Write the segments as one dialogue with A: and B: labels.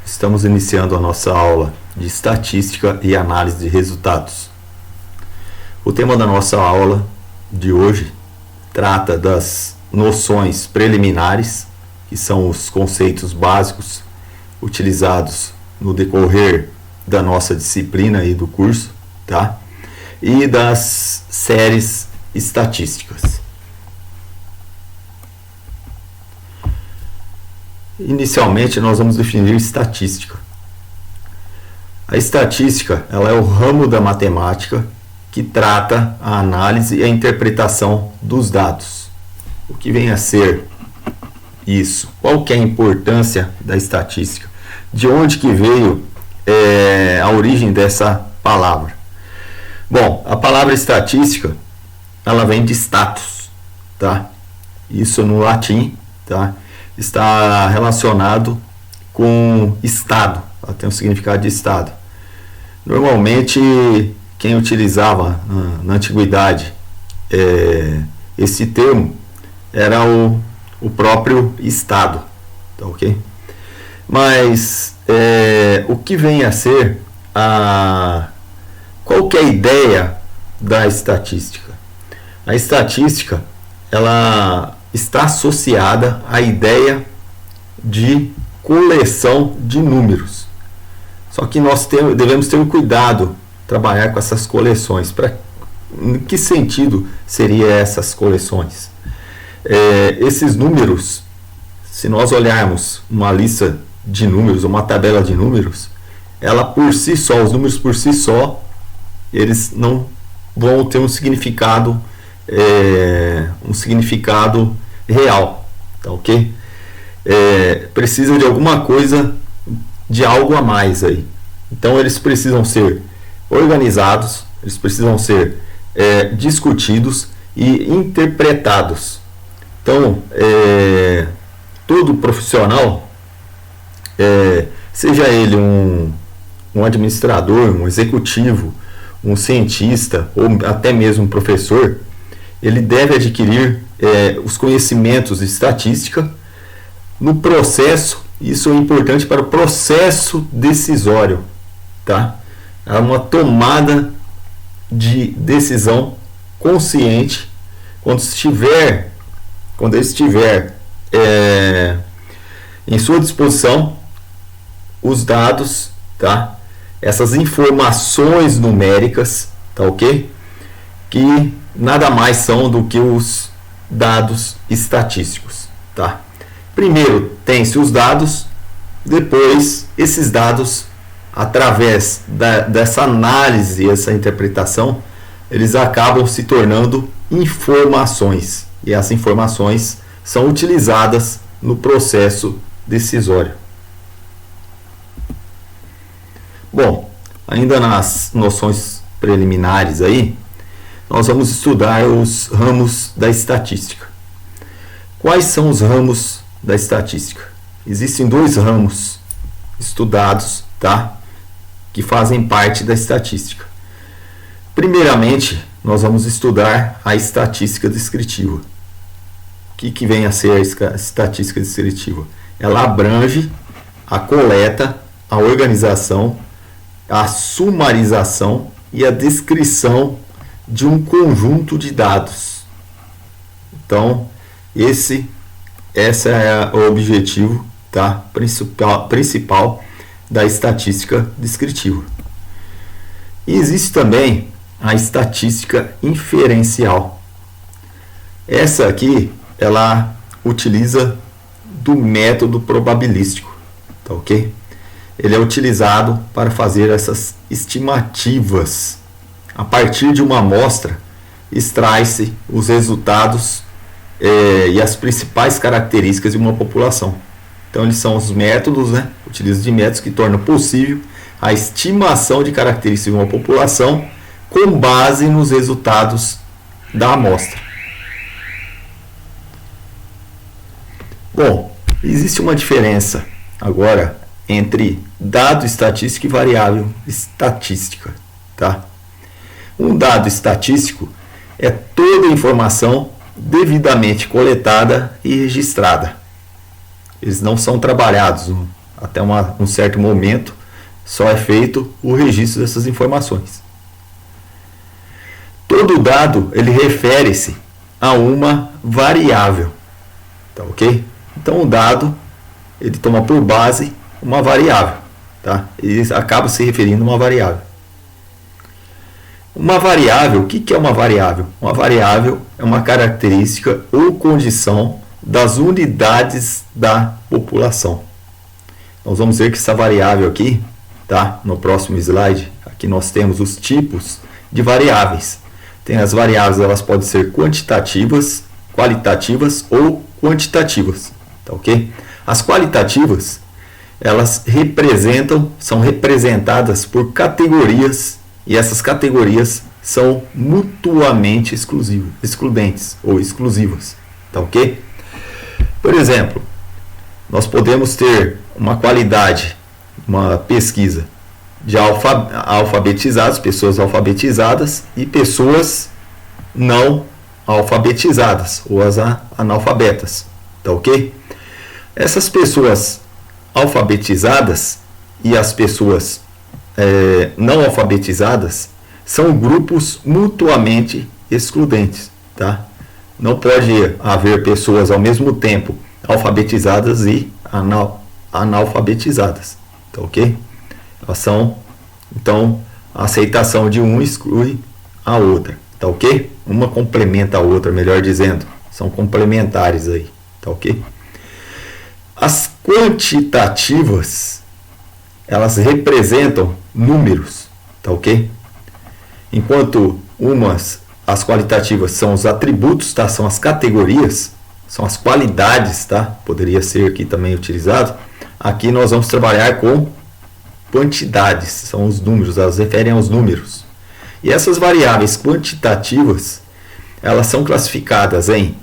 A: Estamos iniciando a nossa aula de estatística e análise de resultados. O tema da nossa aula de hoje trata das noções preliminares, que são os conceitos básicos utilizados no decorrer da nossa disciplina e do curso, tá? E das séries estatísticas. Inicialmente, nós vamos definir estatística. A estatística, ela é o ramo da matemática que trata a análise e a interpretação dos dados. O que vem a ser isso? Qual que é a importância da estatística? De onde que veio a origem dessa palavra? Bom, a palavra estatística, ela vem de status, tá? Isso no latim, tá? Está relacionado com estado, ela tem um significado de estado. Normalmente, quem utilizava na antiguidade esse termo era o próprio estado, tá ok? Mas o que vem a ser qual que é a ideia da estatística? A estatística, ela está associada à ideia de coleção de números. Só que nós devemos ter um cuidado trabalhar com essas coleções. Em que sentido seriam essas coleções? Esses números, se nós olharmos uma lista de números, uma tabela de números, ela por si só, os números por si só, eles não vão ter um significado real, tá ok? Precisa de alguma coisa, de algo a mais aí. Então eles precisam ser organizados, eles precisam ser discutidos e interpretados. Então, todo profissional, seja ele um administrador, um executivo, um cientista ou até mesmo um professor, ele deve adquirir os conhecimentos de estatística no processo. Isso é importante para o processo decisório, tá? É uma tomada de decisão consciente quando ele estiver em sua disposição os dados, tá? Essas informações numéricas, tá ok? Que nada mais são do que os dados estatísticos, tá? Primeiro tem-se os dados, depois esses dados, através dessa análise e essa interpretação, eles acabam se tornando informações, e essas informações são utilizadas no processo decisório. Bom, ainda nas noções preliminares aí, nós vamos estudar os ramos da estatística. Quais são os ramos da estatística? Existem dois ramos estudados, tá? Que fazem parte da estatística. Primeiramente, nós vamos estudar a estatística descritiva. O que vem a ser a estatística descritiva? Ela abrange a coleta, a organização, a sumarização e a descrição de um conjunto de dados. Então, esse é o objetivo, tá? principal da estatística descritiva. E existe também a estatística inferencial. Essa aqui, ela utiliza do método probabilístico, tá ok? Ele é utilizado para fazer essas estimativas. A partir de uma amostra, extrai-se os resultados e as principais características de uma população. Então, eles são os métodos, né? Utilizam de métodos que tornam possível a estimação de características de uma população com base nos resultados da amostra. Bom, existe uma diferença agora entre dado estatístico e variável estatística, tá? Um dado estatístico é toda a informação devidamente coletada e registrada. Eles não são trabalhados Até um certo momento só é feito o registro dessas informações. Todo dado ele refere-se a uma variável, tá ok? Então o dado ele toma por base uma variável, tá? Ele acaba se referindo a uma variável. Uma variável, o que é uma variável? Uma variável é uma característica ou condição das unidades da população. Nós vamos ver que essa variável aqui, tá? No próximo slide, aqui nós temos os tipos de variáveis. Tem as variáveis, elas podem ser quantitativas, qualitativas ou quantitativas, tá ok? As qualitativas, elas são representadas por categorias e essas categorias são mutuamente excludentes ou exclusivas, tá ok? Por exemplo, nós podemos ter uma qualidade, uma pesquisa de alfabetizados, pessoas alfabetizadas e pessoas não alfabetizadas ou as analfabetas, tá ok? Essas pessoas alfabetizadas e as pessoas não alfabetizadas são grupos mutuamente excludentes, tá? Não pode haver pessoas ao mesmo tempo alfabetizadas e analfabetizadas, tá ok? Elas são, então, a aceitação de um exclui a outra, tá ok? Uma complementa a outra, melhor dizendo, são complementares aí, tá ok? As quantitativas, elas representam números, tá ok? Enquanto as qualitativas são os atributos, tá? São as categorias, são as qualidades, tá? Poderia ser aqui também utilizado. Aqui nós vamos trabalhar com quantidades, são os números, elas referem aos números. E essas variáveis quantitativas, elas são classificadas em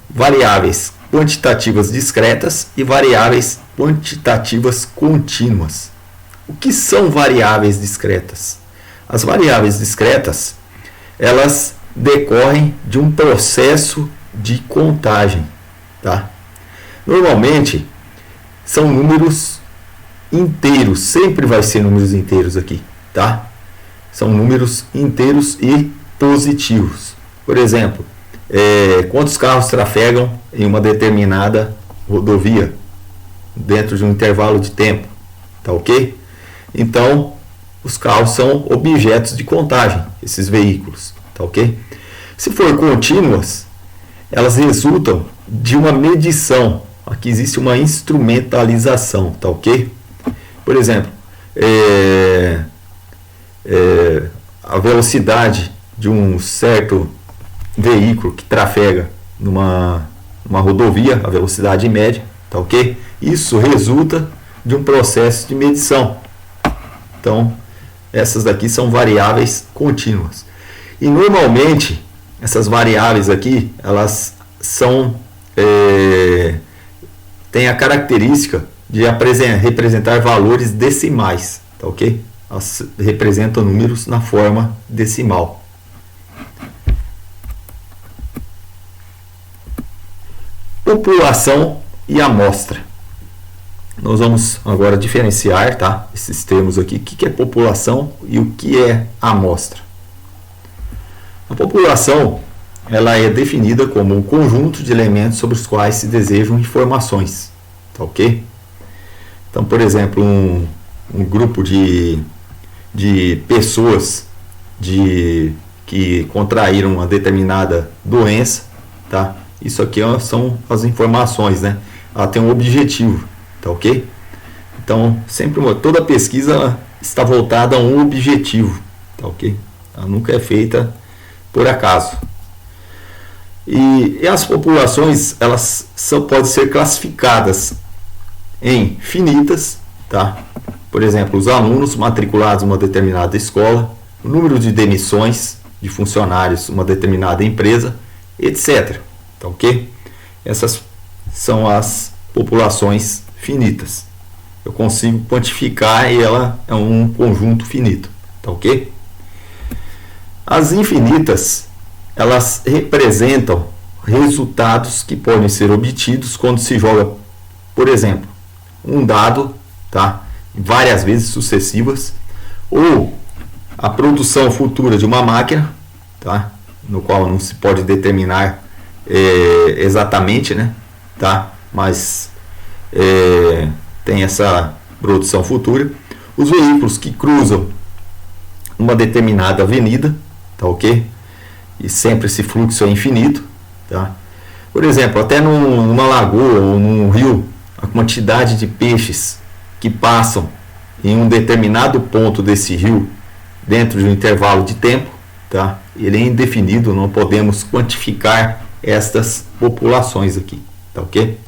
A: variáveis quantitativas discretas e variáveis quantitativas contínuas. O que são variáveis discretas? As variáveis discretas, elas decorrem de um processo de contagem, tá? Normalmente são números inteiros, sempre vai ser números inteiros aqui, tá? São números inteiros e positivos. Por exemplo, quantos carros trafegam em uma determinada rodovia dentro de um intervalo de tempo, tá ok? Então, os carros são objetos de contagem, esses veículos, tá ok? Se for contínuas, elas resultam de uma medição. Aqui existe uma instrumentalização, tá ok? Por exemplo, a velocidade de um certo veículo que trafega numa rodovia, a velocidade média, tá ok? Isso resulta de um processo de medição. Então, essas daqui são variáveis contínuas. E normalmente, essas variáveis aqui, elas têm a característica de representar valores decimais, tá ok? Elas representam números na forma decimal. População e amostra. Nós vamos agora diferenciar, tá, esses termos aqui. O que é população e o que é amostra? A população, ela é definida como um conjunto de elementos sobre os quais se desejam informações, tá ok? Então, por exemplo, um grupo de pessoas que contraíram uma determinada doença, tá? Isso aqui são as informações, né? Ela tem um objetivo, tá ok? Então, sempre toda pesquisa está voltada a um objetivo, tá ok? Ela nunca é feita por acaso. E as populações, elas podem ser classificadas em finitas, tá? Por exemplo, os alunos matriculados em uma determinada escola, o número de demissões de funcionários em uma determinada empresa, etc. Tá ok? Essas são as populações finitas. Eu consigo quantificar e ela é um conjunto finito, tá ok? As infinitas, elas representam resultados que podem ser obtidos quando se joga, por exemplo, um dado tá? Várias vezes sucessivas, ou a produção futura de uma máquina, tá? No qual não se pode determinar exatamente, né? Tá? Mas tem essa produção futura. Os veículos que cruzam uma determinada avenida, tá ok? E sempre esse fluxo é infinito, tá? Por exemplo, até numa lagoa ou num rio, a quantidade de peixes que passam em um determinado ponto desse rio dentro de um intervalo de tempo, tá? Ele é indefinido, não podemos quantificar estas populações aqui, tá ok?